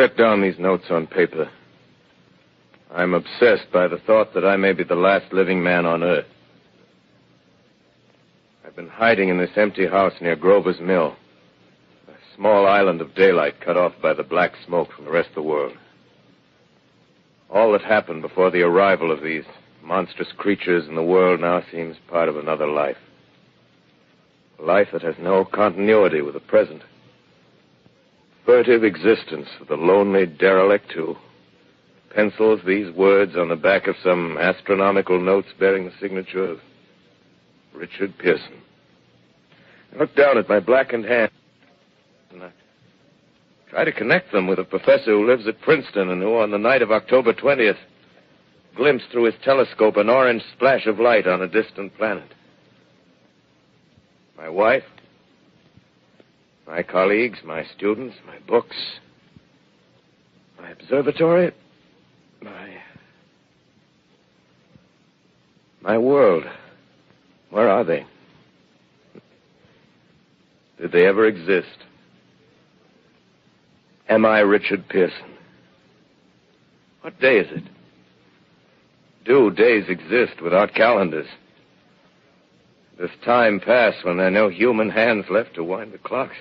set down these notes on paper, I'm obsessed by the thought that I may be the last living man on Earth. I've been hiding in this empty house near Grover's Mill, a small island of daylight cut off by the black smoke from the rest of the world. All that happened before the arrival of these monstrous creatures in the world now seems part of another life. A life that has no continuity with the present. Furtive existence of the lonely derelict who pencils these words on the back of some astronomical notes bearing the signature of Richard Pearson. I look down at my blackened hand and I try to connect them with a professor who lives at Princeton and who, on the night of October 20th, glimpsed through his telescope an orange splash of light on a distant planet. My wife, my colleagues, my students, my books, my observatory, my world. Where are they? Did they ever exist? Am I Richard Pearson? What day is it? Do days exist without calendars? Does time pass when there are no human hands left to wind the clocks?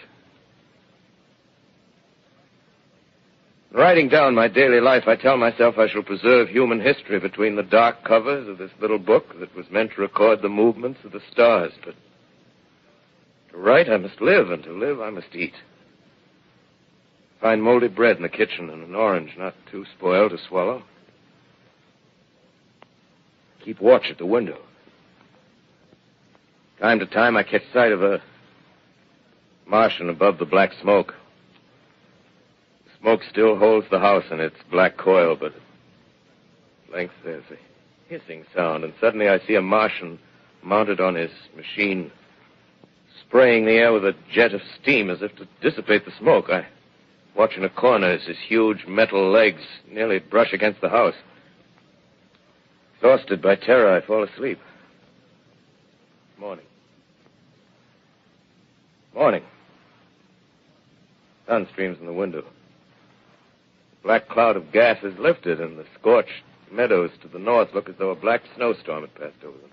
Writing down my daily life, I tell myself I shall preserve human history between the dark covers of this little book that was meant to record the movements of the stars. But to write, I must live, and to live, I must eat. Find moldy bread in the kitchen and an orange not too spoiled to swallow. Keep watch at the window. Time to time, I catch sight of a Martian above the black smoke. The smoke still holds the house in its black coil, but at length there's a hissing sound, and suddenly I see a Martian mounted on his machine, spraying the air with a jet of steam as if to dissipate the smoke. I watch in a corner as his huge metal legs nearly brush against the house. Exhausted by terror, I fall asleep. Morning. Sun streams in the window. The black cloud of gas is lifted, and the scorched meadows to the north look as though a black snowstorm had passed over them.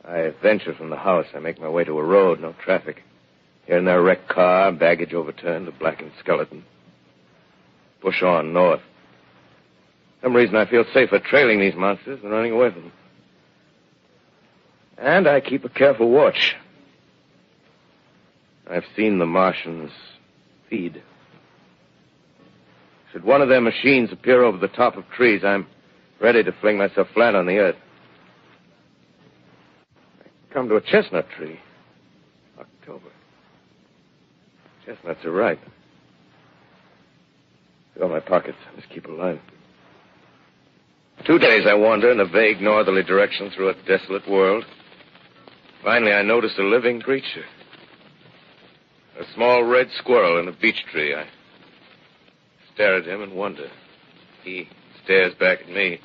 I venture from the house. I make my way to a road, no traffic. Here and there, a wrecked car, baggage overturned, a blackened skeleton. Push on north. For some reason, I feel safer trailing these monsters than running away from them. And I keep a careful watch. I've seen the Martians feed. Should one of their machines appear over the top of trees, I'm ready to fling myself flat on the earth. I come to a chestnut tree. October. Chestnuts are ripe. Fill my pockets. I must keep a line. 2 days I wander in a vague northerly direction through a desolate world. Finally, I notice a living creature. A small red squirrel in a beech tree. I stare at him and wonder. He stares back at me.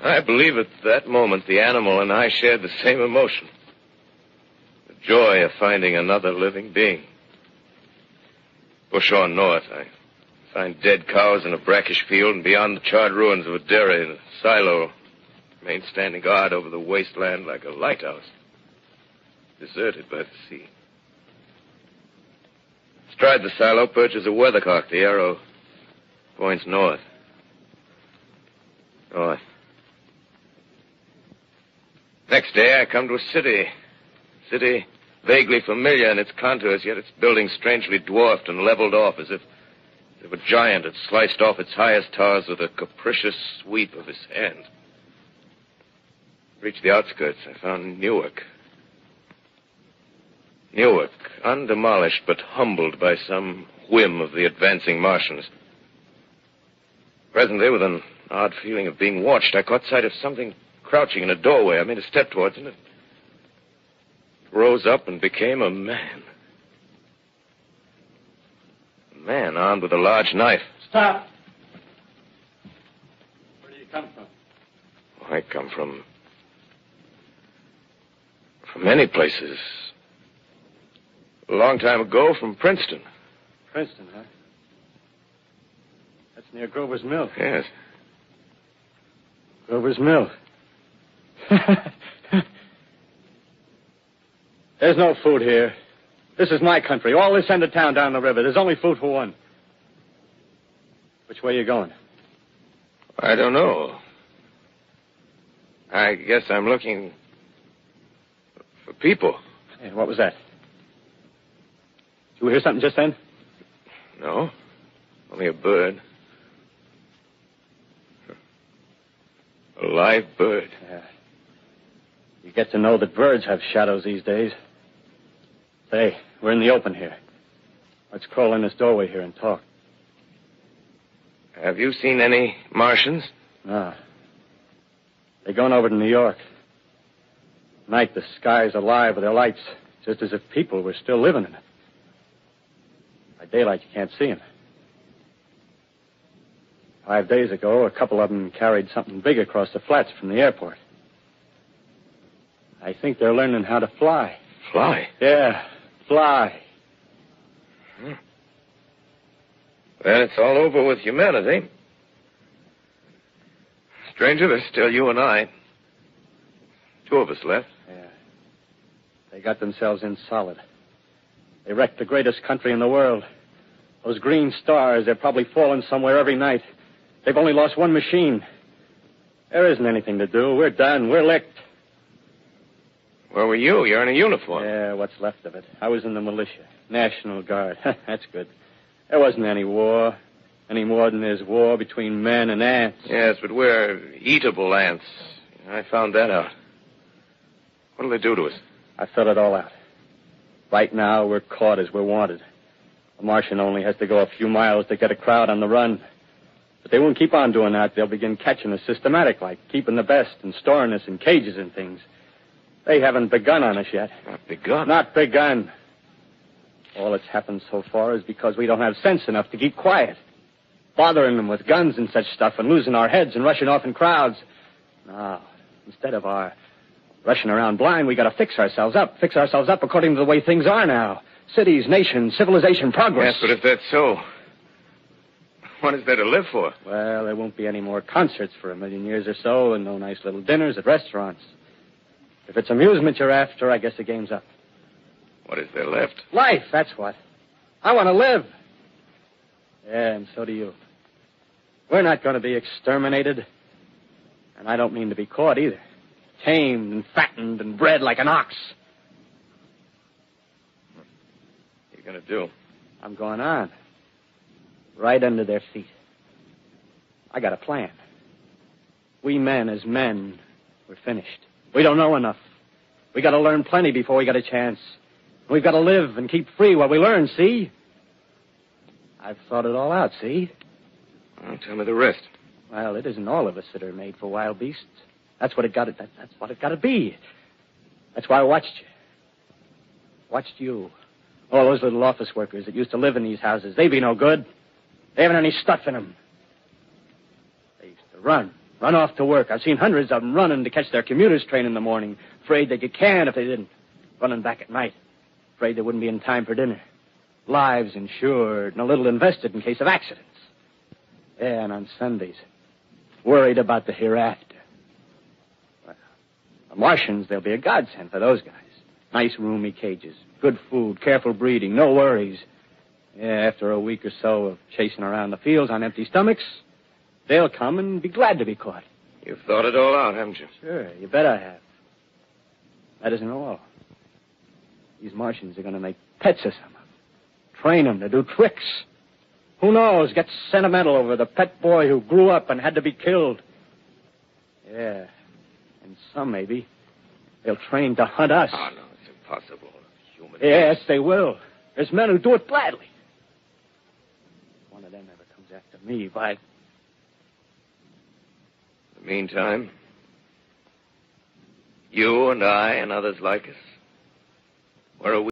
I believe at that moment the animal and I shared the same emotion. The joy of finding another living being. Push on north. I find dead cows in a brackish field, and beyond the charred ruins of a dairy, a silo remains standing guard over the wasteland like a lighthouse, deserted by the sea. Astride the silo perches a weathercock. The arrow points north. North. Next day, I come to a city. City vaguely familiar in its contours, yet its buildings strangely dwarfed and leveled off as if a giant had sliced off its highest towers with a capricious sweep of his hand. Reached the outskirts. I found Newark. Newark, undemolished but humbled by some whim of the advancing Martians. Presently, with an odd feeling of being watched, I caught sight of something crouching in a doorway. I made a step towards it. It rose up and became a man. A man armed with a large knife. Stop! Where do you come from? I come from many places. A long time ago, from Princeton. Princeton, huh? That's near Grover's Mill. Yes. Grover's Mill. There's no food here. This is my country. All this end of town down the river. There's only food for one. Which way are you going? I don't know. I guess I'm looking for people. Hey, what was that? Did you hear something just then? No. Only a bird. A live bird. Yeah. You get to know that birds have shadows these days. Say, we're in the open here. Let's crawl in this doorway here and talk. Have you seen any Martians? No. They're going over to New York. Night, the sky's alive with their lights, just as if people were still living in it. By daylight, you can't see them. 5 days ago, a couple of them carried something big across the flats from the airport. I think they're learning how to fly. Fly? Yeah, fly. Then it's all over with humanity. Stranger, there's still you and I. 2 of us left. Yeah. They got themselves in solid. They wrecked the greatest country in the world. Those green stars, they're probably falling somewhere every night. They've only lost one machine. There isn't anything to do. We're done. We're licked. Where were you? You're in a uniform. Yeah, what's left of it. I was in the militia. National Guard. That's good. There wasn't any war. Any more than there's war between men and ants. Yes, but we're eatable ants. I found that out. What'll they do to us? I thought it all out. Right now, we're caught as we're wanted. A Martian only has to go a few miles to get a crowd on the run. But they won't keep on doing that. They'll begin catching us systematic, like keeping the best and storing us in cages and things. They haven't begun on us yet. Not begun? Not begun. All that's happened so far is because we don't have sense enough to keep quiet. Bothering them with guns and such stuff and losing our heads and rushing off in crowds. No, instead of our rushing around blind, we got to fix ourselves up. Fix ourselves up according to the way things are now. Cities, nations, civilization, progress. Yes, but if that's so, what is there to live for? Well, there won't be any more concerts for 1,000,000 years or so and no nice little dinners at restaurants. If it's amusement you're after, I guess the game's up. What is there left? Life, that's what. I want to live. Yeah, and so do you. We're not going to be exterminated. And I don't mean to be caught either. Tamed and fattened and bred like an ox. What are you going to do? I'm going on. Right under their feet. I got a plan. We men as men, we're finished. We don't know enough. We got to learn plenty before we got a chance. We've got to live and keep free while we learn, see? I've thought it all out, see? Well, tell me the rest. Well, it isn't all of us that are made for wild beasts. That's what it got to. That's what it got to be. That's why I watched you. Watched you. All those little office workers that used to live in these houses. They be no good. They haven't any stuff in them. They used to run off to work. I've seen hundreds of them running to catch their commuter's train in the morning, afraid they'd get canned if they didn't. Running back at night, afraid they wouldn't be in time for dinner. Lives insured and a little invested in case of accidents. Yeah, and on Sundays, worried about the hereafter. Well, the Martians, they'll be a godsend for those guys. Nice, roomy cages, good food, careful breeding, no worries. Yeah, after a week or so of chasing around the fields on empty stomachs, they'll come and be glad to be caught. You've thought it all out, haven't you? Sure, you bet I have. That isn't all. These Martians are going to make pets of some of them. Train them to do tricks. Who knows, get sentimental over the pet boy who grew up and had to be killed. Yeah, and some maybe, they'll train to hunt us. Oh, no, it's impossible. Human Yes, they will. There's men who do it gladly. If one of them ever comes after me, by... In the meantime, you and I and others like us, where are we?